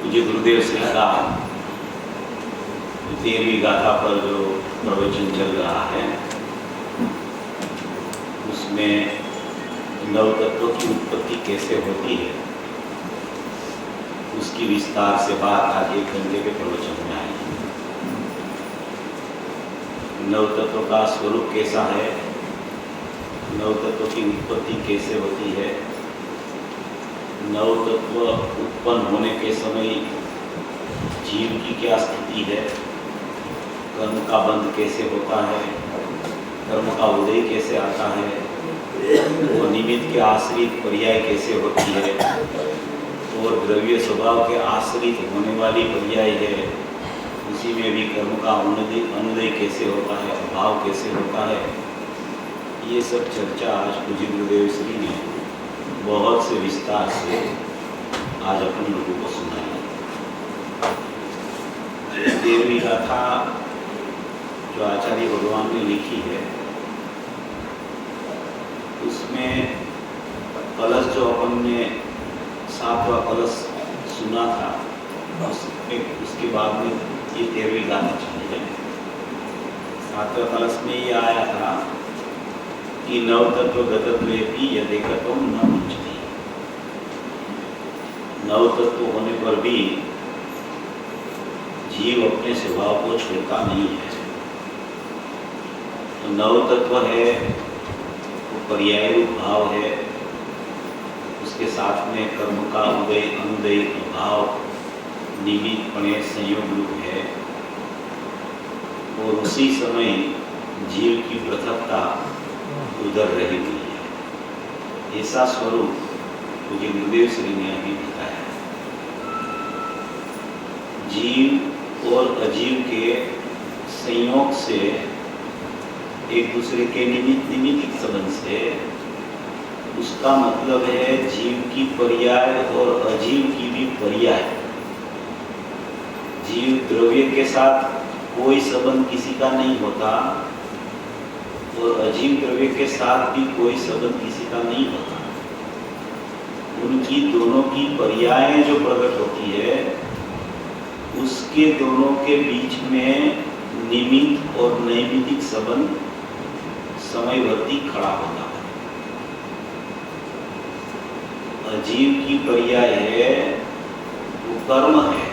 मुझे गुरुदेव से लगा 13वीं गाथा पर जो प्रवचन चल रहा है उसमें नव तत्वों की उत्पत्ति कैसे होती है उसकी विस्तार से बात आज 1 घंटे के प्रवचन में आई। नव तत्व का स्वरूप कैसा है, नव तत्व की उत्पत्ति कैसे होती है, नव तत्व उत्पन्न होने के समय जीव की क्या स्थिति है, कर्म का बंध कैसे होता है, कर्म का उदय कैसे आता है, वो निमित्त के आश्रित पर्याय कैसे होती है और द्रव्य स्वभाव के आश्रित होने वाली पर्याय है, उसी में भी कर्म का अनुदय कैसे होता है, अभाव कैसे होता है, ये सब चर्चा आज पूज्य गुरुदेव श्री ने बहुत से विस्तार से आज अपन लोगों को सुनाई। 13वीं गाथा जो आचार्य भगवान ने लिखी है उसमें कलश जो अपन ने 7वां कलश सुना था उसके बाद में ये 13वीं गाथा चली है। 7वें कलश में ये आया था कि नव तत्व गतत्वेपि यदेकत्वं न मुच्यते। नव तत्व होने पर भी जीव अपने स्वभाव को छोड़ता नहीं है। तो नव तत्व है वो पर्याय रूप भाव है, उसके साथ में कर्म का उदय अनुदय भाव निमित्तपणे संयोग रूप है और उसी समय जीव की पृथकता उधर रही हुई है। ऐसा स्वरूप मुझे गुरुदेव श्री ने अभी बताया। जीव और अजीव के संयोग से एक दूसरे के निमित्त संबंध से उसका मतलब है जीव की पर्याय और अजीव की भी पर्याय। जीव द्रव्य के साथ कोई संबंध किसी का नहीं होता और अजीव द्रव्य के साथ भी कोई संबंध किसी का नहीं होता। उनकी दोनों की पर्यायें जो प्रकट होती है उसके दोनों के बीच में निमित्त और नैमित्तिक संबंध समयवर्ती खड़ा होता है। अजीव की पर्याय है वो कर्म है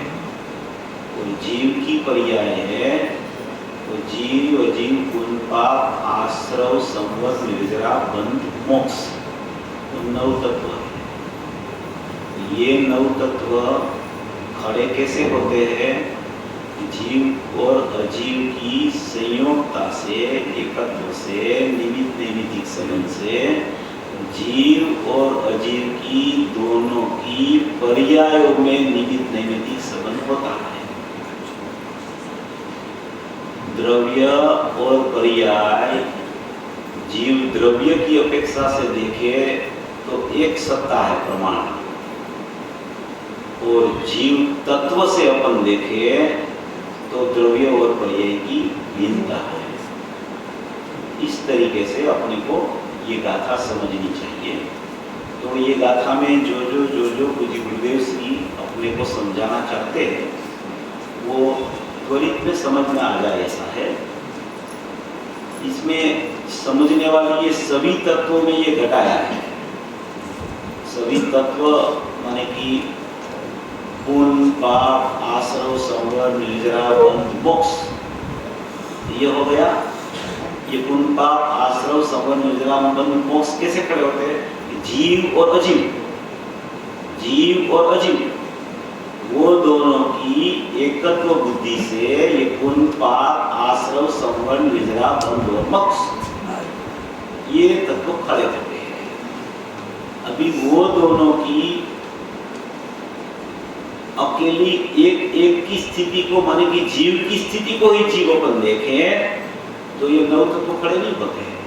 और जीव की पर्याय है तो जीव अजीव पुण्य पाप आश्रव संवत निर्जरा बंध मोक्ष तो 9 तत्व है। ये 9 तत्व खड़े कैसे होते हैं? जीव जीव और अजीव की संयोगता से, एकत्व से, निमित्त नैमित्तिक संबंध से जीव और अजीव की दोनों की पर्यायों में निमित्त नैमित्तिक संबंध होता है। द्रव्य और पर्याय, जीव द्रव्य की अपेक्षा से देखे तो एक सत्ता है प्रमाण, और जीव तत्व से अपन देखे तो द्रव्य और पर्याय की भिन्नता है। इस तरीके से अपने को ये गाथा समझनी चाहिए। तो ये गाथा में जो पूज्य गुरुदेव श्री अपने को समझाना चाहते हैं वो त्वरित में समझ में आ जाए ऐसा है। इसमें समझने वाली ये सभी तत्वों में ये घटाया है। सभी तत्व माने कि पुण्य, पाप, आश्रव, संवर, निर्जरा, बंध, मोक्ष, ये हो गया। ये पुण्य, पाप, आश्रव, संवर, निर्जरा, बंध, मोक्ष कैसे खड़े होते हैं? जीव और अजीव, जीव और अजीव वो दोनों की एकत्व बुद्धि से ये पुण्य, पाप, आश्रव, संवर, निर्जरा, बंध और मोक्ष ये तत्व खड़े होते हैं। अभी वो दोनों की अकेली एक की स्थिति को, माने कि जीव की स्थिति को ही जीवोपन देखें तो ये नौ तत्व खड़े नहीं होते हैं,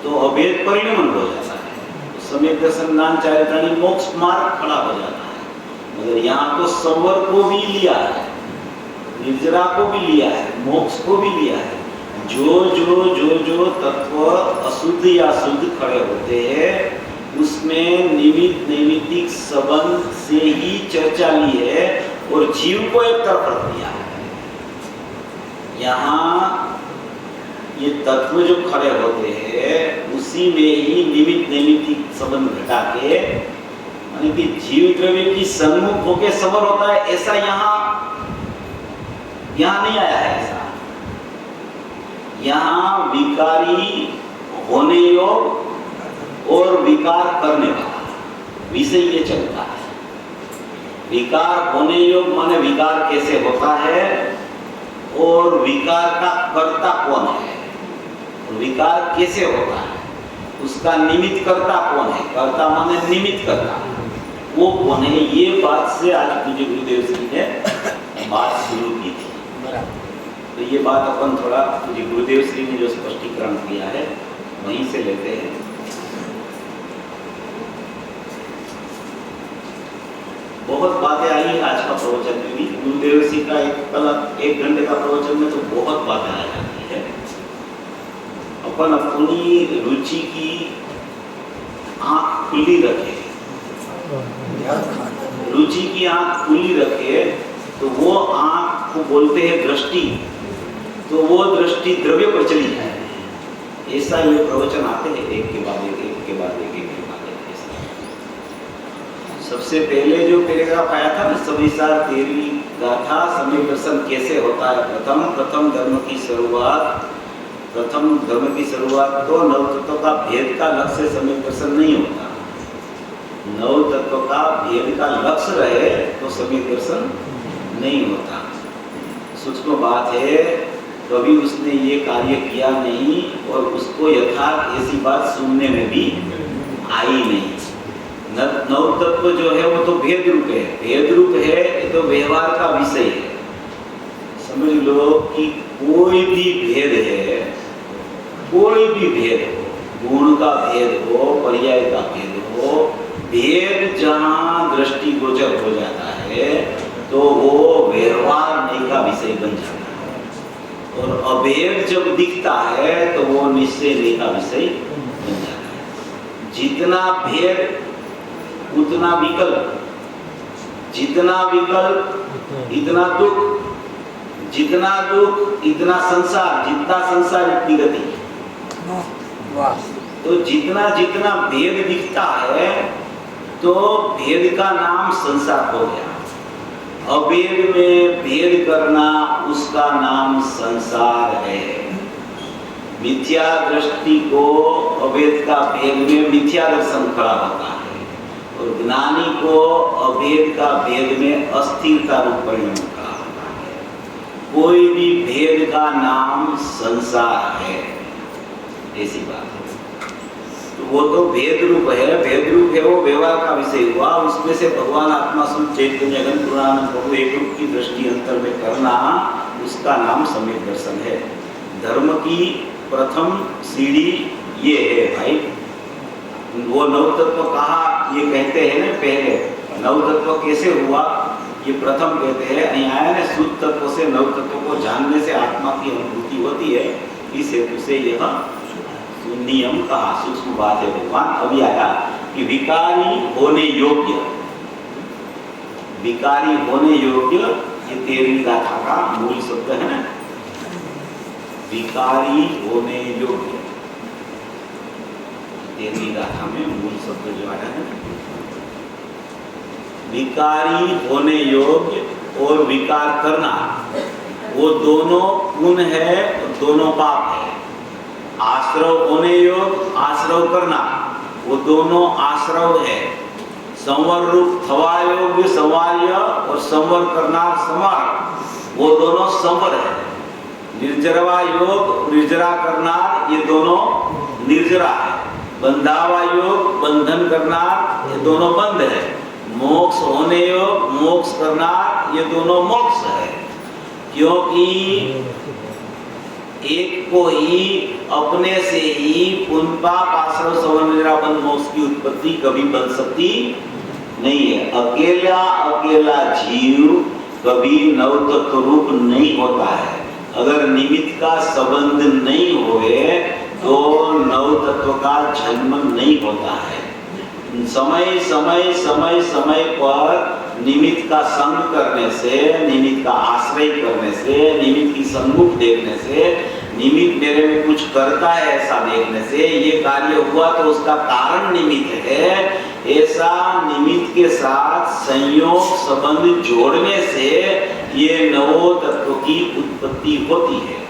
तो अभेद परिणमन हो जाता है। सम्यक दर्शन ज्ञान चारित्राणी मोक्ष मार्ग खड़ा हो जाता है। मगर यहाँ तो संवर को भी लिया है, निर्जरा को भी लिया है, मोक्ष को भी लिया है। जो तत्व अशुद्ध या शुद्ध खड़े होते हैं उसमें निमित्त नैमित्तिक संबंध से ही चर्चा ली है और जीव को एक तरफ रख दिया है। यहाँ ये तत्व जो खड़े होते हैं उसी में ही निमित्त नैमित्तिक संबंध घटा के, यानी कि जीव द्रव्य की सन्मुख होके समर होता है, ऐसा यहाँ नहीं आया है। ऐसा यहाँ विकारी होने योग और विकार करने वाला विषय ये चलता है। विकार होने योग माने विकार कैसे होता है और विकार का कर्ता कौन है, विकार कैसे होता है, उसका निमित्त कर्ता कौन है, कर्ता माने निमित्त कर्ता वो कौन है, ये बात से आज पूज्य गुरुदेव श्री ने बात शुरू की थी। तो ये बात अपन थोड़ा पूज्य गुरुदेव श्री ने जो स्पष्टीकरण किया है वहीं से लेते हैं। बहुत बातें आई है आज का प्रवचन में भी। गुरुदेव श्री का एक घंटे का प्रवचन में तो बहुत बातें आ जाती है। अपन अपनी रुचि की आंख खुली रखे, रुचि की आंख खुली रखे तो वो आंख को बोलते हैं दृष्टि, तो वो दृष्टि द्रव्य पर चली जाए। ऐसा ये प्रवचन आते हैं एक के बाद एक, एक के बाद एक, एक के बाद एक। सबसे पहले जो पैराग्राफ आया था ना, सविसार 13वीं गाथा सम्यक दर्शन कैसे होता है। प्रथम धर्म की शुरुआत तो नव तत्व का भेद का लक्ष्य सम्यक दर्शन नहीं होता। नव तत्व का भेद का लक्ष्य रहे तो सम्यक दर्शन नहीं होता। सूक्ष्म बात है, कभी उसने ये कार्य किया नहीं और उसको यथार्थ ऐसी बात सुनने में भी आई नहीं। नव तत्व जो है वो तो भेद रूप है, भेद रूप है ये तो व्यवहार का विषय है। समझ लो कि कोई भी भेद है, कोई भी भेद हो, गुण का भेद हो, पर्याय का भेद हो, भेद जहाँ दृष्टिगोचर हो जाता है तो वो व्यवहार नहीं का विषय बन जाता है, और अभेद जब दिखता है तो वो निश्चय नहीं का विषय बन जाता है। जितना भेद उतना विकल्प, जितना विकल्प इतना दुख, जितना दुख इतना संसार, जितना संसार इतनी गति। तो जितना जितना भेद दिखता है तो भेद का नाम संसार हो गया। अभेद में भेद करना उसका नाम संसार है। मिथ्या दृष्टि को अभेद का भेद में मिथ्या दर्शन खड़ा होता है, और ज्ञानी को अभेद का भेद में अस्थिरता रूप परिणाम खड़ा होता है। कोई भी भेद का नाम संसार है, ऐसी बात है। तो वो तो भेद रूप है, भेद रूप है वो व्यवहार का विषय हुआ। उसमें से भगवान आत्मा स्वरूप चैतन्य घन पूर्णानंद प्रभु एक रूप की दृष्टि अंतर में करना, उसका नाम सम्यक दर्शन है। धर्म की प्रथम सीढ़ी ये है भाई। वो नव तत्व कहा, ये कहते हैं ना पहले नव तत्व कैसे हुआ, ये प्रथम कहते हैं। यहाँ है शुद्ध तत्व से नव तत्व को जानने से आत्मा की अनुभूति होती है। इस हेतु से यह नियम कहा, सूक्ष्म बात है भगवान। अभी आया कि विकारी होने योग्य, विकारी होने योग्य, ये 13वीं गाथा का मूल शब्द है ना, विकारी होने योग्य। 13वीं गाथा में मूल शब्द जो आया है, विकारी होने योग्य और विकार करना, वो दोनों पुण्य है और दोनों पाप है। आश्रव होने योग, आश्रव करना, वो दोनों आश्रव है। संवर रूप थवा योग, संवार्य, और संवर करना संवर, वो दोनों संवर है। निर्जरवा योग, निर्जरा करना, ये दोनों निर्जरा है। बंधावा योग, बंधन करना, ये दोनों बंध है। मोक्ष होने योग, मोक्ष करना, ये दोनों मोक्ष है। क्योंकि एक को ही अपने से ही पुण्य पाप आश्रव संवर निद्रा बंध मोक्ष की उत्पत्ति कभी बन सकती नहीं है। अकेला अकेला जीव कभी नव तत्व रूप नहीं होता है। अगर निमित्त का संबंध नहीं होए तो नव तत्व का जन्म नहीं होता है। समय समय समय समय पर निमित्त का संग करने से, निमित्त का आश्रय करने से, निमित्त की सम्मुख देखने से, निमित्त मेरे में कुछ करता है ऐसा देखने से ये कार्य हुआ, तो उसका कारण निमित्त है। ऐसा निमित्त के साथ संयोग संबंध जोड़ने से ये नवो तत्व की उत्पत्ति होती है।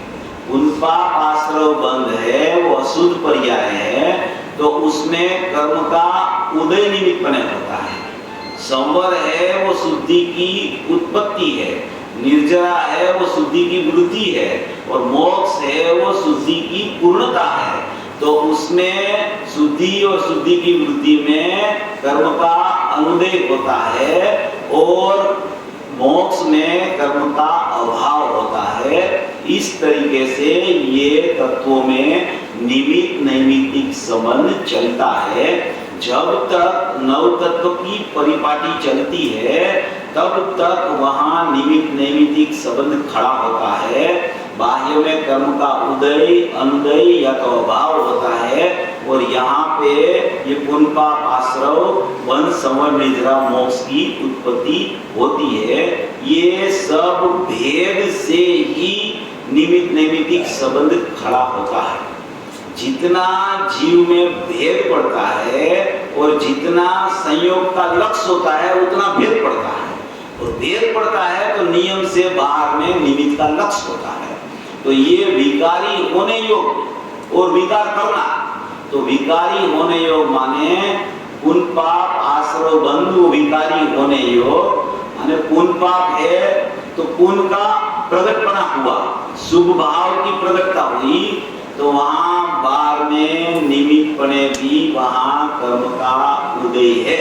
उनका आश्रव बंध है, वो अशुद्ध पर्याय है, तो उसमें कर्म का उदय निमित्त बने होता है। संवर है वो शुद्धि की उत्पत्ति है, निर्जरा है वो शुद्धि की वृद्धि है, और मोक्ष है वो शुद्धि की पूर्णता है। तो उसमें शुद्धि और शुद्धि की वृद्धि में कर्म का अनुदेय होता है, और मोक्ष में कर्म का अभाव होता है। इस तरीके से ये तत्वों में निमित्त नैमित्तिक संबंध चलता है। जब तक नव तत्व की परिपाटी चलती है तब तक वहां निमित्त नैमित्तिक संबंध खड़ा होता है। बाह्य में कर्म का उदय अनुदय या तो अभाव होता है, और यहाँ पे ये पुण्य पाप आश्रव बंध संवर निद्रा मोक्ष की उत्पत्ति होती है। ये सब भेद से ही निमित्त नैमित्तिक संबंध खड़ा होता है। जितना जीव में भेद पड़ता है और जितना संयोग का लक्ष्य होता है उतना भेद पड़ता है, और भेद पड़ता है तो नियम से बाहर में निमित्त का लक्ष्य होता है। तो ये विकारी होने योग और विकार करना, तो विकारी होने योग माने पुण्य पाप आश्रव बंध, विकारी होने योग माने पुण्य पाप है तो पुण्य का प्रकटपना हुआ, शुभ भाव की प्रकटता हुई, तो वहां बाहर में निमित्त पने भी वहां कर्म का उदय है।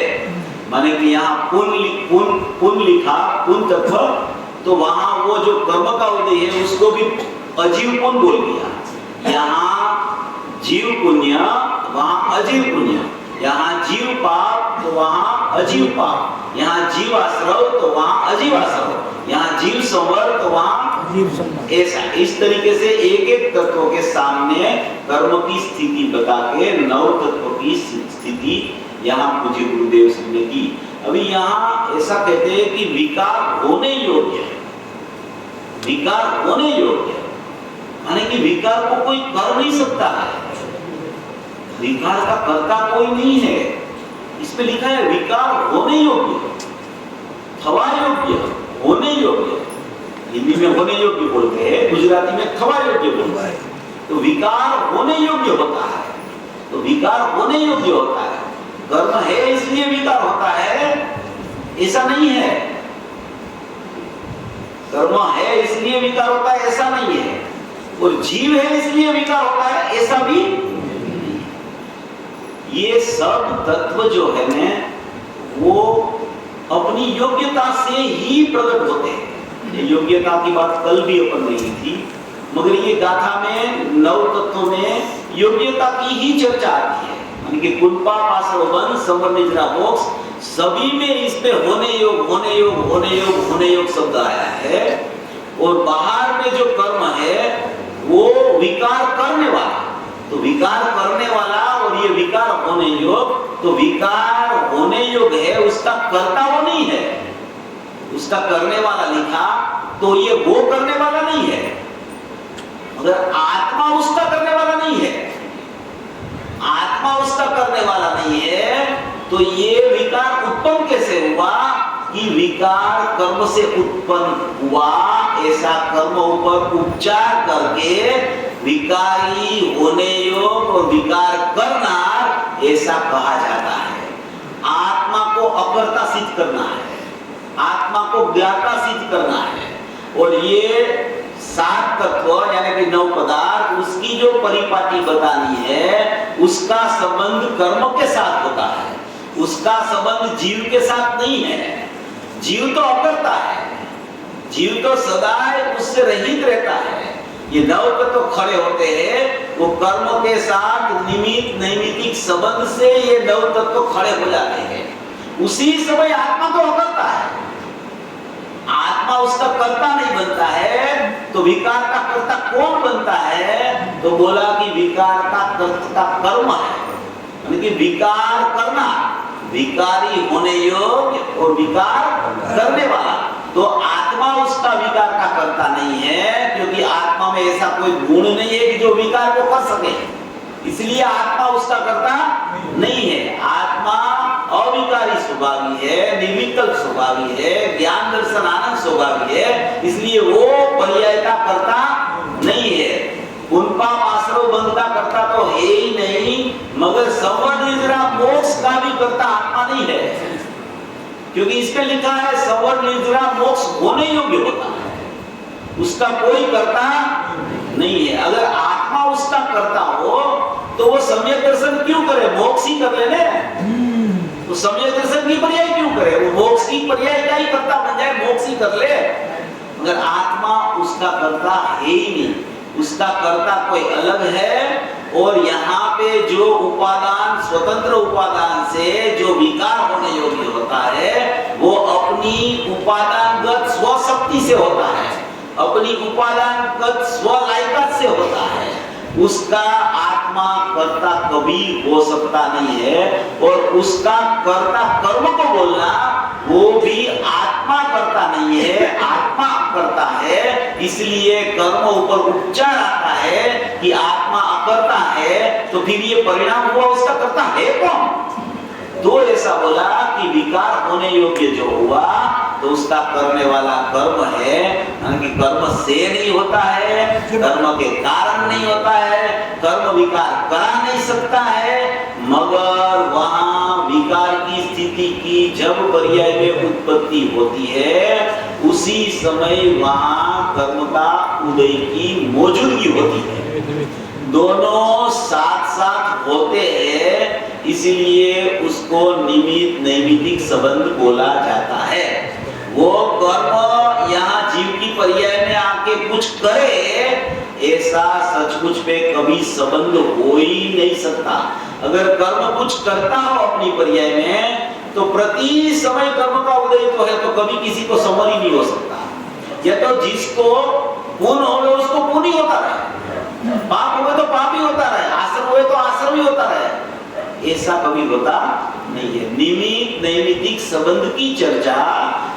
माने कि यहाँ पुण्य लिखा, पुण्य तत्व, तो वहां वो जो कर्म का उदय है उसको भी अजीव पुण्य बोल दिया। यहाँ जीव पुण्य, वहां अजीव पुण्य। यहाँ जीव पाप तो वहां अजीव पाप, यहाँ जीव आश्रव तो वहां अजीव आश्रव, यहाँ जीव संवर तो वहां ऐसा। इस तरीके से एक एक तत्व के सामने कर्म की स्थिति बता के नव तत्व की स्थिति यहाँ पूज्य गुरुदेव सिंह ने की। अभी यहाँ ऐसा कहते हैं कि विकार होने योग्य है, विकार होने योग्य है, माने कि विकार को कोई कर नहीं सकता है, विकार का कर्ता कोई नहीं है। इसमें लिखा है विकार होने योग्य, थवा योग्य, होने योग्य। हिंदी में होने योग्य बोलते हैं, गुजराती में थवा योग्य बोलता है। तो विकार होने योग्य होता है, तो विकार होने योग्य होता है। कर्म है इसलिए विकार होता है, ऐसा नहीं है। कर्म है इसलिए विकार होता है ऐसा नहीं है, और जीव है इसलिए विकार होता है ऐसा भी नहीं। ये सब तत्व जो है ना वो अपनी योग्यता से ही प्रकट होते हैं। ये योग्यता की बात कल भी अपन नहीं थी, मगर ये गाथा में नव तत्व में योग्यता की ही चर्चा आती है। यानी कि कुंपा पासरोबन संवर निजरा मोक्ष सभी में इस पे होने योग होने योग होने योग होने योग शब्द आया है। और बाहर में जो कर्म है वो विकार करने वाला, तो विकार करने वाला और ये विकार होने योग, तो विकार होने योग है उसका कर्ता वो नहीं है, उसका करने वाला लिखा तो ये वो करने वाला नहीं है, मगर आत्मा उसका करने वाला नहीं है। आत्मा उसका करने वाला नहीं है तो ये विकार उत्पन्न कैसे हुआ कि विकार कर्म से उत्पन्न हुआ, ऐसा कर्म ऊपर उपचार करके विकारी होने योग और विकार करना ऐसा कहा जाता है। आत्मा को अकर्ता सिद्ध करना है, आत्मा को ज्ञाता सिद्ध करना है। और ये सात तत्व यानी कि 9 पदार्थ उसकी जो परिपाटी बतानी है उसका संबंध कर्म के साथ होता है, उसका संबंध जीव के साथ नहीं है। जीव तो अकर्ता है, जीव तो सदा उससे रहित रहता है। ये 9 तत्व खड़े होते हैं वो कर्म के साथ निमित्त नैमित्तिक संबंध से ये 9 तत्व खड़े हो जाते हैं। उसी समय आत्मा तो अकर्ता है, आत्मा उसका कर्ता नहीं बनता है। तो विकार का कर्ता कौन बनता है? तो बोला कि विकार का कर्ता कर्म है, यानी कि विकार करना, विकारी होने योग्य और विकार करने वाला। तो आत्मा उसका विकार का कर्ता नहीं है, क्योंकि आत्मा में ऐसा कोई गुण नहीं है कि जो विकार को कर सके, इसलिए आत्मा उसका कर्ता नहीं है। आत्मा अविकारी स्वभावी है, निर्विकल्प स्वभावी है, ज्ञान दर्शन आनंद स्वभावी है, इसलिए वो पर्याय का कर्ता नहीं है। उनका आश्रव बंध का कर्ता तो है ही नहीं, मगर संवर निद्रा मोक्ष का भी कर्ता आत्मा नहीं है, क्योंकि इसमें लिखा है संवर निद्रा मोक्ष होने योग्य होता है, उसका कोई कर्ता नहीं है। अगर आत्मा उसका कर्ता हो तो वो सम्यक दर्शन क्यों करे, मोक्ष ही कर लेने, तो सम्यक दर्शन की पर्याय क्यों करे, वो मोक्ष की पर्याय क्या ही कर्ता बन जाए, मोक्ष ही कर ले। मगर आत्मा उसका कर्ता है ही नहीं, उसका कर्ता कोई अलग है। और यहाँ पे जो उपादान स्वतंत्र उपादान से जो विकार होने योग्य होता है वो अपनी उपादानगत स्वशक्ति से होता है, अपनी उपादानगत स्वलायकात से होता है। उसका आत्मा कर्ता कभी हो सकता नहीं है, और उसका कर्ता कर्म को बोलना वो भी आत्मा कर्ता नहीं है, आत्मा करता है। इसलिए कर्म ऊपर उपचार आता है कि आत्मा अकर्ता है, तो फिर ये परिणाम हुआ उसका कर्ता है कौन? तो ऐसा बोला कि विकार होने योग्य जो हुआ तो उसका करने वाला कर्म है, कि कर्म से नहीं होता है, कर्म के कारण नहीं होता है, कर्म विकार करा नहीं सकता है। मगर वहां विकार की स्थिति की जब पर्याय में उत्पत्ति होती है उसी समय वहां कर्म का उदय की मौजूदगी होती है, दोनों साथ साथ होते हैं, इसलिए उसको निमित्त नैमित्तिक संबंध बोला जाता है। वो कर्म यहाँ जीव की पर्याय में आके कुछ करे ऐसा सचमुच पे कभी संबंध हो ही नहीं सकता। अगर कर्म कुछ करता हो अपनी पर्याय में तो प्रति समय कर्म का उदय तो है, तो कभी किसी को समझ ही नहीं हो सकता। या तो जिसको पुण्य हो उसको पुण्य ही होता रहे, पाप हुए तो पाप ही होता रहे, आश्रम हुए तो आश्रम ही होता रहे, ऐसा कभी होता नहीं है। निमित्त नैमित्तिक संबंध की चर्चा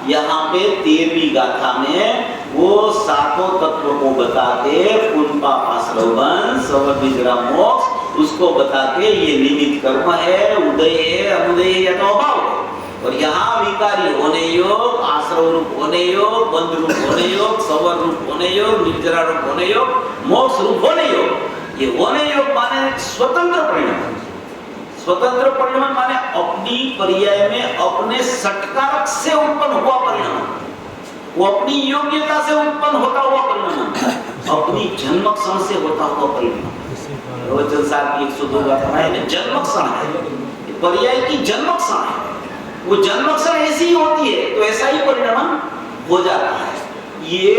यहाँ पे 13वीं गाथा में वो सातों तत्व को बता के पुण्य आश्रवन संवर निद्रा मोक्ष उसको बता के ये निमित्त कर्म है, उदय है, अनुदय है या तो अभाव है। और यहाँ विकारी होने योग, आश्रव रूप होने योग, बंध रूप होने योग, संवर रूप होने योग, निर्जरा रूप होने योग, मोक्ष रूप होने योग। ये होने योग माने स्वतंत्र परिणाम, स्वतंत्र परिणाम माने अपनी पर्याय में अपने सटकारक से उत्पन्न हुआ परिणाम, वो अपनी योग्यता से उत्पन्न होता हुआ परिणाम है, अपनी जन्म क्षण से होता हुआ परिणाम। रोचन साहब की 102 बात है, जन्म क्षण है, पर्याय की जन्म क्षण है, वो जन्म क्षण ऐसी ही होती है तो ऐसा ही परिणाम हो जाता है। ये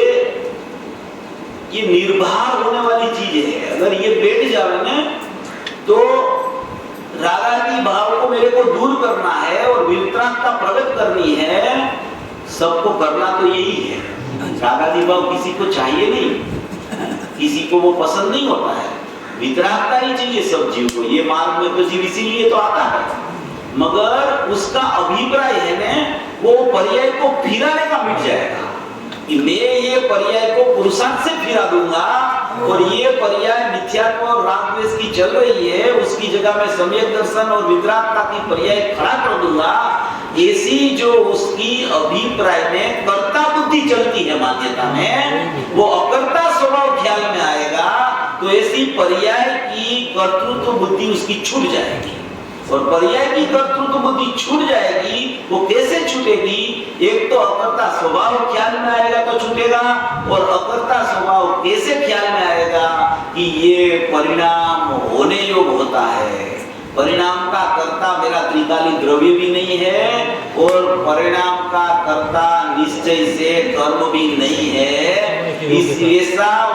निर्भर होने वाली चीज है। अगर ये बैठ जावे ना तो रागादि भाव को मेरे को दूर करना है और वितरागता प्रकट करनी है, सबको करना तो यही है। रागादि भाव किसी को चाहिए नहीं, किसी को वो पसंद नहीं होता है, वितरागता ही चाहिए सब जीव को। ये मार्ग में तो जीव इसीलिए तो आता है, मगर उसका अभिप्राय है ना वो पर्याय को फिराने का मिट जाएगा कि मैं ये पर्याय को पुरुषार्थ से फिरा दूंगा और ये पर्याय मिथ्यात्व और राग द्वेष की चल रही है, उसकी जगह में सम्यक दर्शन और वितरागता की पर्याय खड़ा कर दूंगा। ऐसी जो उसकी अभिप्राय में कर्ता बुद्धि चलती है मान्यता में, वो अकर्ता स्वभाव ख्याल में आएगा तो ऐसी पर्याय की कर्तृत्व बुद्धि उसकी छूट जाएगी। और पर्याय की कर्तृत्व बुद्धि छूट जाएगी, वो कैसे छूटेगी? एक तो अकर्ता स्वभाव ख्याल में आएगा तो छूटेगा, और अकर्ता स्वभाव कैसे ख्याल में आएगा कि ये परिणाम होने योग होता है। परिणाम का कर्ता मेरा त्रिकाली द्रव्य भी नहीं है और परिणाम का कर्ता निश्चय से कर्म भी नहीं है। इसलिए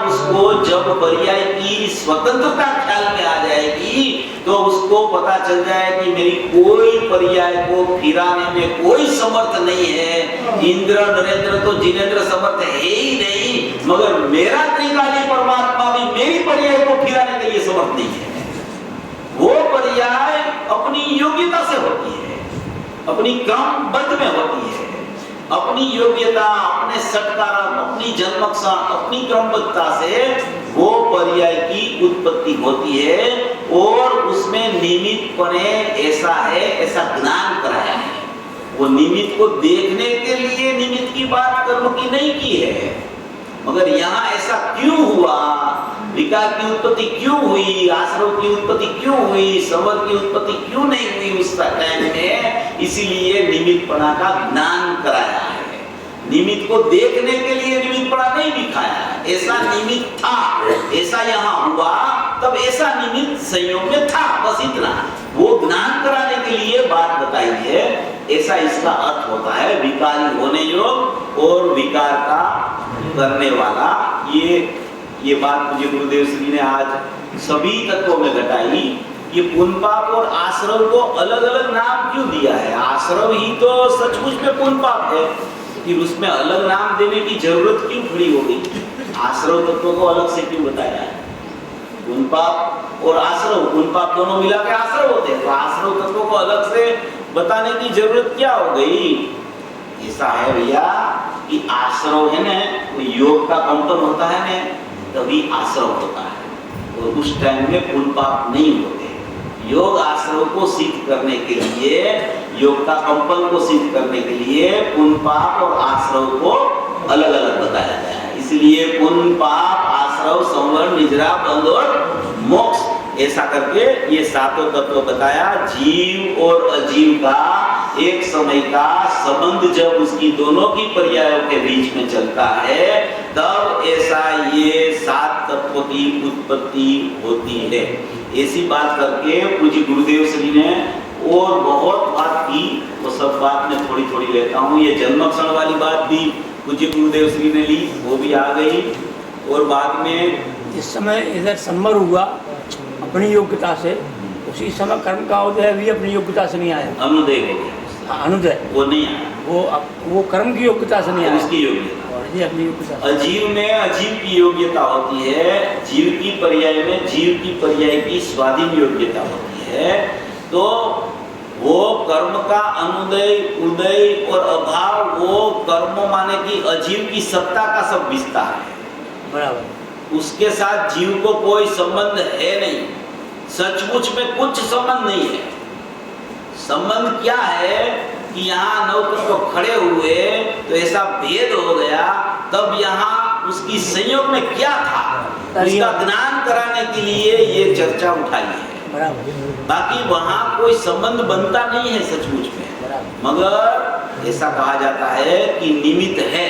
उसको जब पर्याय की स्वतंत्रता ख्याल में आ जाएगी तो उसको पता चल जाए कि मेरी कोई पर्याय को फिराने में कोई समर्थ नहीं है। इंद्र नरेंद्र तो जिनेंद्र समर्थ है ही नहीं, मगर मेरा त्रिकाली परमात्मा भी मेरी पर्याय को फिराने के लिए समर्थ नहीं है। वो पर्याय अपनी योग्यता से होती है, अपनी क्रमबद्ध में होती है, अपनी योग्यता, अपने सत्कारक, अपनी जन्मक्षण, अपनी क्रमबद्धता से वो पर्याय की उत्पत्ति होती है और उसमें निमित्तपणे ऐसा है, ऐसा ज्ञान कराया है। वो निमित्त को देखने के लिए निमित्त की बात कर्म की नहीं की है, मगर यहाँ ऐसा क्यों हुआ, विकार की उत्पत्ति क्यों हुई, आश्रव की उत्पत्ति क्यों हुई, संवर की उत्पत्ति क्यों नहीं हुई उस टाइम में, इसीलिए निमित्तपणा का ज्ञान कराया है। निमित्त को देखने के लिए निमित्तपणा नहीं दिखाया है। ऐसा निमित्त था, ऐसा यहाँ हुआ, तब ऐसा निमित्त संयोग में था, बस इतना। वो ज्ञान कराने के लिए बात बताई है, ऐसा इसका अर्थ होता है। विकारी होने योग और विकार का करने वाला, ये बात मुझे गुरुदेव श्री ने आज सभी तत्वों में घटाई। ये पुण्य पाप और आश्रव को अलग अलग नाम क्यों दिया है? आश्रव ही तो सचमुच में पुण्य पाप है, फिर उसमें अलग नाम देने की जरूरत क्यों खड़ी हो गई? आश्रव तत्व को अलग से क्यों बताया है? पुण्य पाप और आश्रव, पुण्य पाप दोनों मिला के आश्रव होते हैं, तो आश्रव तत्व को अलग से बताने की जरूरत क्या हो गई? ऐसा है भैया कि आश्रव है ना, योग का कंपन होता है ना, तभी आश्रव होता है, और उस टाइम में पुण्य पाप नहीं होते। योग आश्रव को सिद्ध करने के लिए, योग का कंपन को सिद्ध करने के लिए पुण्य पाप और आश्रव को अलग अलग बताया गया है। इसलिए पुण्य पाप, आश्रव, संवर, निजरा, बंध और मोक्ष, ऐसा करके ये सातों तत्व बताया। जीव और अजीव का एक समय का संबंध जब उसकी दोनों की पर्यायों के बीच में चलता है, तब ऐसा ये सात तत्व की उत्पत्ति होती है। ऐसी बात करके पूज्य गुरुदेव श्री ने और बहुत बात की, वो सब बात में थोड़ी थोड़ी लेता हूँ। ये जन्मक्षण वाली बात भी पूज्य गुरुदेव श्री ने ली, वो भी आ गई। और बाद में इस समय इधर सम्मर हुआ अपनी योग्यता से, उसी समय कर्म का उदय भी अपनी योग्यता से नहीं आया, अनुदय हो गया। अनुदय वो नहीं आया, वो कर्म की योग्यता से नहीं आया, उसकी योग्यता, और ये अपनी योग्यता। अजीव में अजीव की योग्यता होती है, जीव की पर्याय में जीव की पर्याय की स्वाधीन योग्यता होती है। तो वो कर्म का अनुदय, उदय और अभाव, वो कर्म माने कि अजीव की सत्ता का सब विस्तार है, बराबर। उसके साथ जीव को कोई संबंध है नहीं, सचमुच में कुछ संबंध नहीं है। संबंध क्या है कि यहाँ नौ तत्व खड़े हुए तो ऐसा भेद हो गया, तब यहाँ उसकी संयोग में क्या था उसका ज्ञान कराने के लिए ये चर्चा उठाई है। बाकी वहाँ कोई संबंध बनता नहीं है सचमुच में, मगर ऐसा कहा जाता है कि निमित्त है,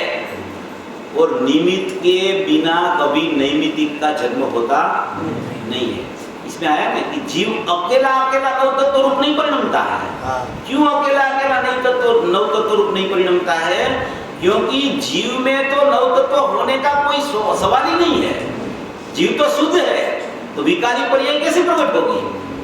और निमित्त के बिना कभी नैमित्तिक का जन्म होता नहीं है। इसमें आया ना कि जीव अकेला अकेला नव तत्व रूप नहीं परिणमता है। क्यों अकेला अकेला नव तत्व रूप नहीं परिणमता है? क्योंकि जीव में तो नव तत्व होने का कोई सवाल ही नहीं है। जीव तो शुद्ध है, तो विकारी पर्याय कैसे प्रकट होगी?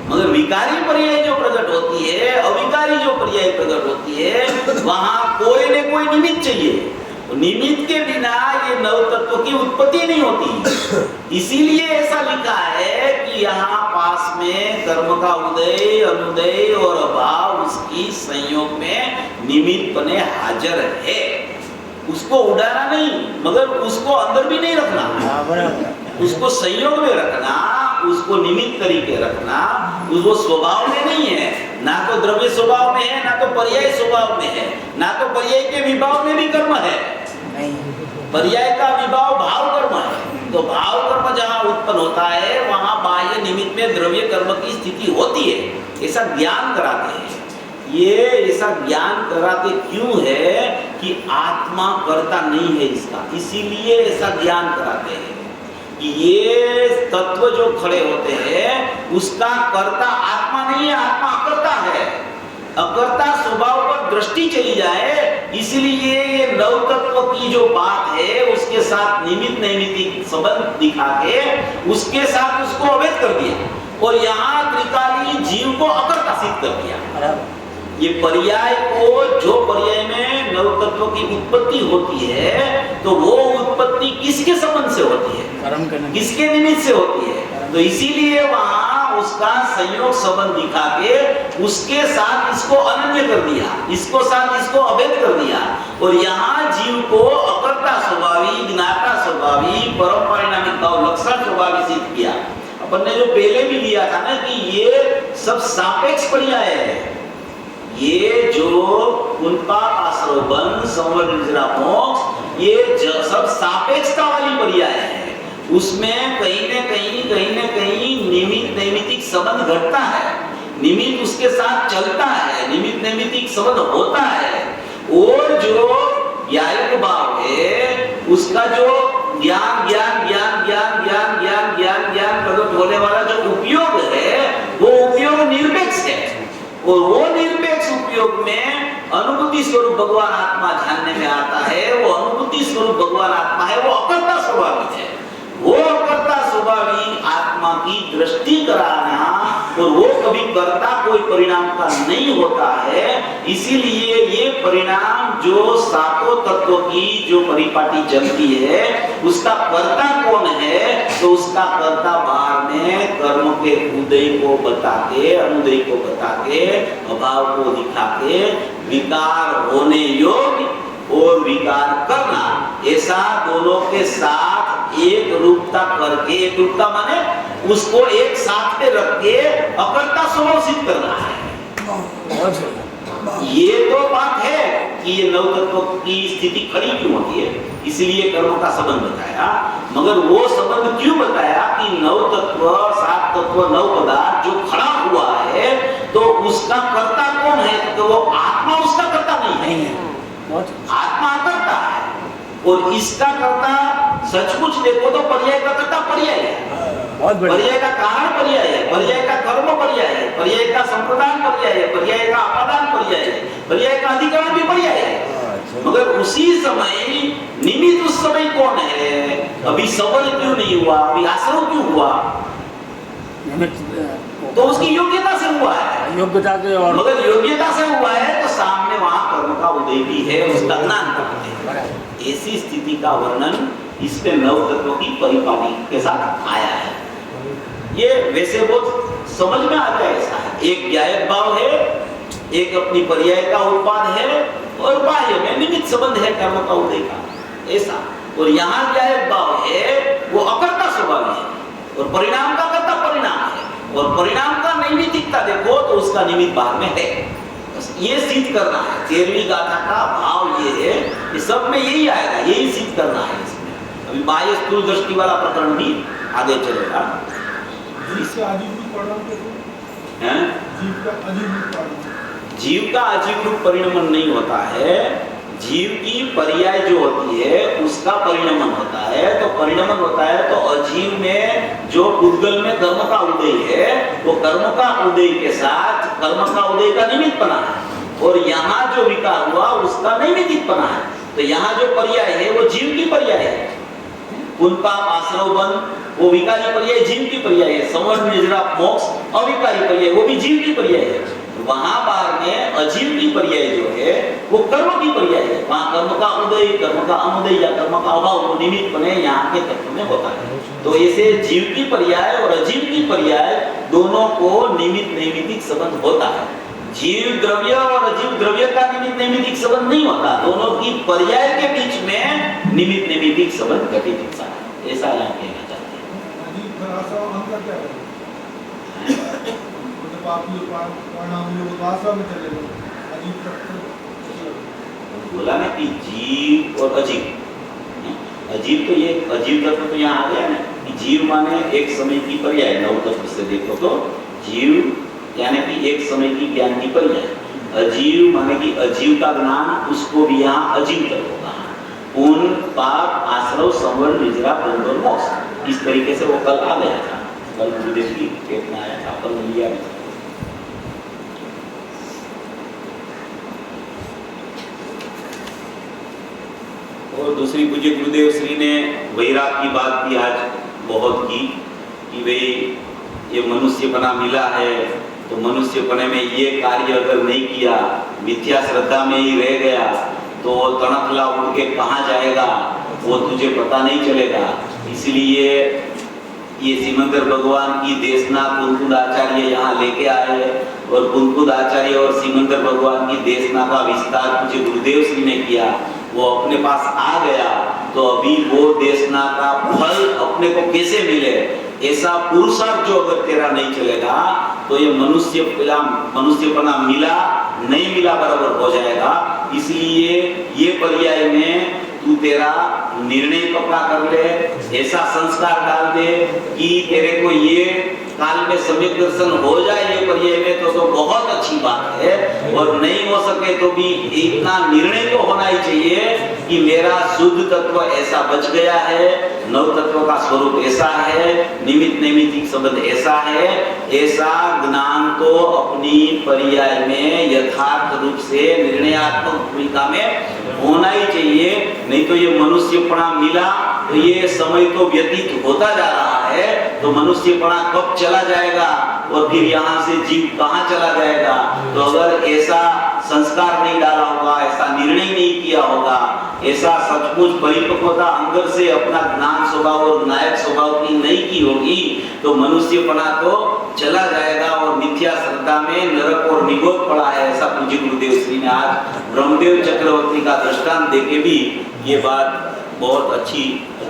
मगर विकारी पर्याय जो प्रकट होती है, अविकारी जो पर्याय प्रकट होती है, वहां कोई न कोई निमित्त चाहिए। निमित्त के बिना ये नव तत्व की उत्पत्ति नहीं होती। इसीलिए ऐसा लिखा है कि यहाँ पास में कर्म का उदय, अनुदय और अभाव उसकी संयोग में निमित्त बने हाजिर है। उसको उड़ाना नहीं, मगर उसको अंदर भी नहीं रखना, उसको संयोग में रखना, उसको निमित्त तरीके रखना। उसको स्वभाव में नहीं है, ना तो द्रव्य स्वभाव में है, ना तो पर्याय स्वभाव में है, ना तो पर्याय के विभाव में भी कर्म है। पर्याय का विभाव भाव कर्म है। तो भाव कर्म जहाँ उत्पन्न होता है वहां बाह्य निमित्त में द्रव्य कर्म की स्थिति होती है। ऐसा ज्ञान कराते हैं। ये ऐसा ज्ञान कराते क्यों है कि आत्मा कर्ता नहीं है इसका, इसीलिए ऐसा ज्ञान कराते हैं कि ये तत्व जो खड़े होते हैं उसका कर्ता आत्मा नहीं है, आत्मा अकर्ता है। अकर्ता स्वभाव पर दृष्टि चली जाए, इसलिए ये नव तत्व की जो बात है उसके साथ निमित्त नैमित्तिक संबंध दिखा के उसके साथ उसको अवैध कर दिया और यहाँ त्रिकाली जीव को अकर्ता सिद्ध कर दिया। ये पर्याय को, जो पर्याय में नव तत्व की उत्पत्ति होती है, तो वो उत्पत्ति किसके संबंध से होती है? किसके निमित्त से होती है? तो इसीलिए वहां उसका संयोग संबंध दिखा के उसके साथ इसको अनन्य कर दिया, इसको साथ इसको अभेद कर दिया। और यहाँ जीव को अकर्ता स्वभावी, ज्ञाता स्वभावी, परम परिणामिक भाव लक्षण स्वभावी सिद्ध किया। अपन ने जो पहले भी दिया था ना कि ये सब सापेक्ष पर्याय है। ये जो उनका आश्रवण संवरण मोक्ष, ये सब सापेक्षता वाली पर्याय है। उसमें कहीं न कहीं निमित्त नैमित्तिक संबंध घटता है, निमित्त उसके साथ चलता है, निमित्त नैमित्तिक संबंध होता है। और जो ज्ञायक भाव है उसका जो ज्ञान ज्ञान ज्ञान ज्ञान ज्ञान ज्ञान ज्ञान ज्ञान प्रकट होने वाला जो उपयोग है वो उपयोग निरपेक्ष है। और वो निरपेक्ष उपयोग में अनुभूति स्वरूप भगवान आत्मा जानने में आता है। वो अनुभूति स्वरूप भगवान आत्मा है, वो अकर्ता स्वभावी है। वो अकर्ता स्वभावी आत्मा की दृष्टि कराना, और वो कभी कर्ता कोई परिणाम का नहीं होता है। इसीलिए ये परिणाम जो सातों तत्वों की जो परिपाटी चलती है उसका कर्ता कौन है? तो उसका कर्ता बाहर में कर्म के उदय को बता के, अनुदय को बता के, अभाव को दिखा के, विकार होने योग्य और विकार करना, ऐसा दोनों के साथ एक रूपता करके, एक रूपता माने उसको एक साथ पे रख के अकर्ता स्वभाव सिद्ध करना है। ये तो बात है कि ये नव तत्व की स्थिति खड़ी क्यों होती है, इसलिए कर्म का संबंध बताया। मगर वो संबंध क्यों बताया कि नव तत्व, सात तत्व, नव पदार्थ जो खड़ा हुआ है तो उसका कर्ता कौन है? तो वो आत्मा उसका कर्ता नहीं है, आत्मा करता है। और इसका कर्ता सचमुच देखो तो पर्याय का कर्ता पर्याय है, पर्याय का कारण पर्याय है, पर्याय का कर्म पर्याय है, पर्याय का संप्रदान पर्याय है, पर्याय का अपादान पर्याय है, पर्याय का अधिकरण भी पर्याय है। मगर उसी समय निमित्त उस समय कौन है? अभी सवल क्यों नहीं हुआ, अभी आश्रव क्यों हुआ? तो उसकी योग्यता से हुआ है, योग्यता से। और मगर योग्यता से हुआ है तो सामने वहां कर्म का उदय भी है, उसका ज्ञान करते हैं। ऐसी स्थिति का वर्णन इसमें नव तत्वों की परिपाटी के साथ आया है। ये वैसे बहुत समझ में आ जाए। ऐसा है, एक ज्ञायक भाव है, एक अपनी पर्याय का उत्पाद है, और बाह्य में निमित्त संबंध है कर्म का उदय का, ऐसा। और यहाँ ज्ञायक भाव है वो अकर्ता स्वभाव है और परिणाम का कर्ता परिणाम है। और परिणाम का नैमित्तिकता देखो तो उसका निमित्त बाहर में है। ये सिद्ध करना है। 13वीं गाथा का भाव ये है, ये सब में यही आएगा, यही सिद्ध करना है इसमें। अभी बाह्य स्थूल दृष्टि वाला प्रकरण भी आगे चलेगा। जीव का अजीव रूप परिणमन नहीं होता है, जीव की पर्याय जो होती है उसका परिणमन होता है। तो परिणमन होता है तो अजीव में जो उद्गल में कर्म का उदय है, वो कर्म का उदय के साथ कर्म का उदय का निमित्तपना है, और यहाँ जो विकार हुआ उसका नैमित्तिकपना है। तो यहाँ जो पर्याय है वो जीव की पर्याय है। पुनपाप आश्रव बंध वो विकारी पर्याय जीव की पर्याय है। संवर्ण निजरा मोक्ष अविकारी पर्याय वो भी जीव की पर्याय है। वहां बाहर में अजीव की पर्याय जो है वो कर्म की पर्याय है। वहां कर्म का उदय, कर्म का अनुदय या कर्म का अभाव वो निमित्त बने यहाँ के तत्व में होता है। तो ऐसे जीव की पर्याय और अजीव की पर्याय दोनों को निमित्त नैमित्तिक संबंध होता है। जीव द्रव्य और अजीव द्रव्य का निमित्त नैमित्तिक संबंध नहीं होता, दोनों की पर्याय के बीच में निमित्त नैमित्तिक संबंध घटित होता है। ऐसा यहाँ कहना चाहते हैं। बोला ना कि जीव और अजीव, अजीव तो ये अजीव तत्व तो यहाँ आ गया ना कि जीव माने एक समय की पर्याय। नव तत्व से देखो तो जीव यानी कि एक समय की ज्ञान की पर्याय। अजीव माने कि अजीव का ज्ञान, उसको भी यहाँ अजीव तत्व कहा। पुण्य पाप आश्रव संवर्ण निजरा पुण्य और मोक्ष, इस तरीके से वो कल आ गया था। कल गुरुदेव की टेप में आया था, कल लिया भी था। और दूसरी पूज्य गुरुदेव श्री ने वैराग की बात भी आज बहुत की कि भाई ये मनुष्यपना मिला है तो मनुष्यपने में ये कार्य अगर नहीं किया, मिथ्या श्रद्धा में ही रह गया तो तणखला उड़ के कहाँ जाएगा वो तुझे पता नहीं चलेगा। इसलिए ये सिमंदर भगवान की देशना कुंकुद आचार्य यहाँ लेके आए और कुंकुद आचार्य और सिमंदर भगवान की देशना का विस्तार पूज्य गुरुदेव श्री ने किया। वो अपने पास आ गया तो अभी वो देशना का फल अपने को कैसे मिले, ऐसा पुरुषार्थ जो अगर तेरा नहीं चलेगा तो ये मनुष्यपना मिला नहीं मिला बराबर हो जाएगा। इसलिए ये पर्याय में तू तेरा निर्णय पक्का कर ले, ऐसा संस्कार डाल दे कि तेरे को ये काल में सम्यक दर्शन हो जाए ये पर्याय में तो बहुत अच्छी बात है। और नहीं हो सके तो भी इतना निर्णय तो होना ही चाहिए कि मेरा शुद्ध तत्व ऐसा बच गया है, नव तत्व का स्वरूप ऐसा है, निमित्त नैमित्तिक संबंध ऐसा है। ऐसा ज्ञान तो अपनी पर्याय में यथार्थ रूप से निर्णयात्मक भूमिका में होना ही चाहिए। नहीं तो ये मनुष्यपना मिला तो ये समय तो व्यतीत होता जा रहा है, तो मनुष्यपना कब चला जाएगा और फिर यहाँ से जीव कहाँ चला जाएगा। तो अगर ऐसा संस्कार नहीं डाला होगा, ऐसा निर्णय नहीं किया होगा, ऐसा सचमुच परिपक्वता अंदर से अपना ज्ञान स्वभाव और नायक स्वभाव की नहीं की होगी तो मनुष्यपना तो चला जाएगा और मिथ्या श्रद्धा में नरक और निगोद पड़ा है। ऐसा पूज्य गुरुदेव श्री ने आज ब्रह्मदेव चक्रवर्ती का दृष्टांत देके भी ये बात बहुत अच्छी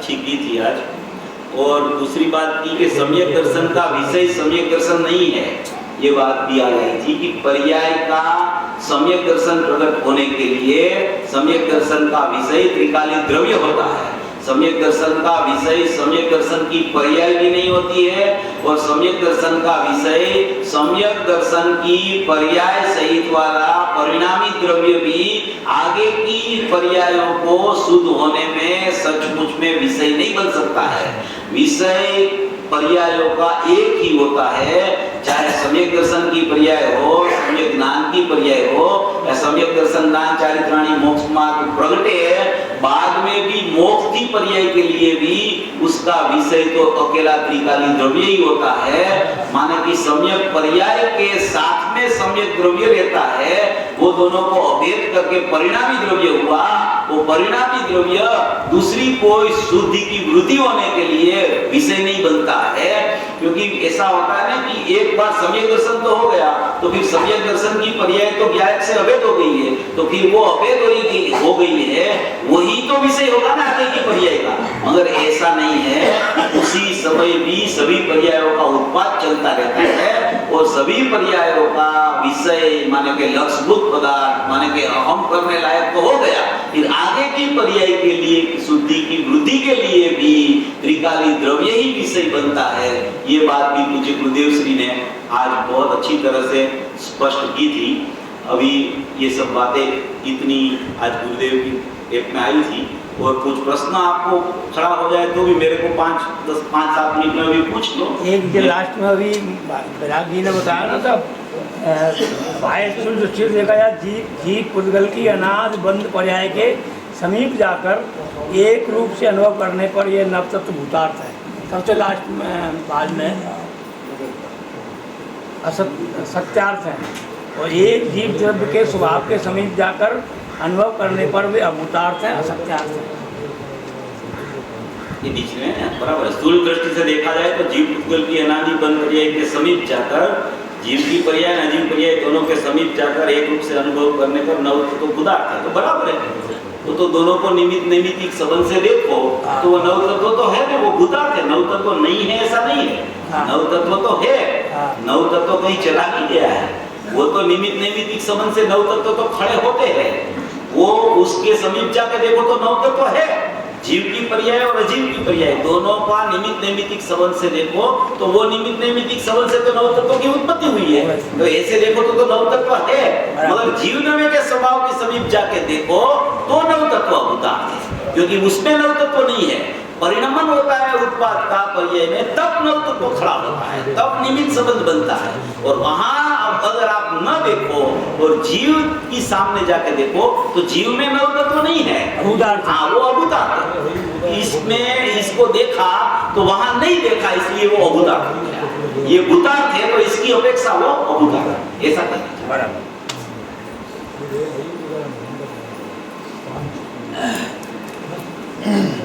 की थी आज। और दूसरी बात की कि सम्यक दर्शन का विषय सम्यक दर्शन नहीं है, ये बात भी आ रही थी कि पर्याय का सम्यक दर्शन प्रकट होने के लिए सम्यक दर्शन का विषय त्रिकाली द्रव्य होता है। सम्यक दर्शन का विषय सम्यक दर्शन की पर्याय भी नहीं होती है और सम्यक दर्शन का विषय सम्यक दर्शन की पर्याय सहित वाला परिणामी द्रव्य भी आगे की पर्यायों को शुद्ध होने में सचमुच में विषय नहीं बन सकता है। विषय पर्यायों का एक ही होता है, चाहे सम्यक दर्शन की पर्याय हो, सम्यक ज्ञान की पर्याय हो या सम्यक दर्शन दान चारित्राणी मोक्ष मार्ग प्रगटे है। बाद में भी मोक्ष की पर्याय के लिए भी उसका विषय तो अकेला त्रिकाली द्रव्य ही होता है। माने कि सम्यक पर्याय के साथ में सम्यक द्रव्य रहता है, वो दोनों को अभेद करके परिणामी द्रव्य हुआ। वो परिणामी द्रव्य दूसरी कोई शुद्धि की वृद्धि होने के लिए विषय नहीं बनता है। क्योंकि ऐसा होता है ना कि एक बार सम्यक दर्शन तो हो गया तो फिर सम्यक दर्शन की पर्याय तो ज्ञान से अभेद हो गई है, तो फिर वो अभेद हो गई है, वही तो विषय होगा ना आगे की पर्याय का। मगर ऐसा नहीं है, उसी समय भी सभी पर्यायों का उत्पाद चलता रहता है और सभी पर्यायों का विषय माने के लक्ष्यभूत पदार्थ माने के अहम करने लायक तो हो गया, फिर आगे की पर्याय के लिए शुद्धि की वृद्धि के लिए भी त्रिकाली द्रव्य ही विषय बनता है। ये बात भी पूज्य गुरुदेव श्री ने आज बहुत अच्छी तरह से स्पष्ट की थी। अभी ये सब बातें इतनी आज गुरुदेव की एक में आई थी, और कुछ प्रश्न आपको खड़ा हो जाए तो भी मेरे को 5-7 मिनट में भी पूछ लो। एक जो लास्ट में अभी विराग जी ने बताया ना था, देखा जाए जीव पुद्गल की अनाद बंद पर्याय के समीप जाकर एक रूप से अनुभव करने पर यह नव तत्व भूतार्थ है। सबसे लास्ट में बाद में सत्यार्थ है, और एक जीव द्रव्य के स्वभाव के समीप जाकर अनुभव करने पर वे अभूतार्थ है, असत्यार्थ है। ये बीच में बराबर है। स्थूल दृष्टि से देखा जाए तो जीव पुद्गल की अनादि बंद पर्याय के समीप जाकर, जीव की पर्याय अजीव पर्याय दोनों के समीप जाकर एक रूप से अनुभव करने पर नव तत्व भूतार्थ है, तो बराबर है। तो दोनों को निमित्त नैमित्तिक संबंध से देखो तो वो नव तत्व तो है ना, वो भूतार्थ है। नव तत्व नहीं है ऐसा नहीं है, नव तत्व तो है। नव तत्व कहीं चला नहीं गया है, वो तो निमित्त नैमित्तिक संबंध से नव तत्व तो खड़े होते हैं। वो उसके समीप जाके देखो तो नव तत्व है। जीव की पर्याय और अजीव की पर्याय दोनों का निमित्त नैमित्तिक संबंध से देखो तो वो निमित्त नैमित्तिक संबंध से तो नव तत्व की उत्पत्ति हुई है। तो ऐसे देखो तो नव तत्व है, मगर जीव नवे के स्वभाव के समीप जाके देखो तो नव तत्व भूतार्थ है, क्योंकि उसमें नव तत्व नहीं है। परिणमन होता है उत्पाद का पर्याय में, तब नव तत्व खड़ा होता है, तब निमित्त संबंध बनता है। और वहां अगर आप न देखो और जीव की सामने जाके देखो तो जीव में नव तत्व नहीं है, हाँ वो अभूतार्थ है। इसमें इसको देखा तो वहां नहीं देखा, इसलिए वो अभूतार्थ हो गया। ये भूतार्थ है तो इसकी अपेक्षा वो अभूतार्थ, ऐसा कहना बराबर। Mm-hmm.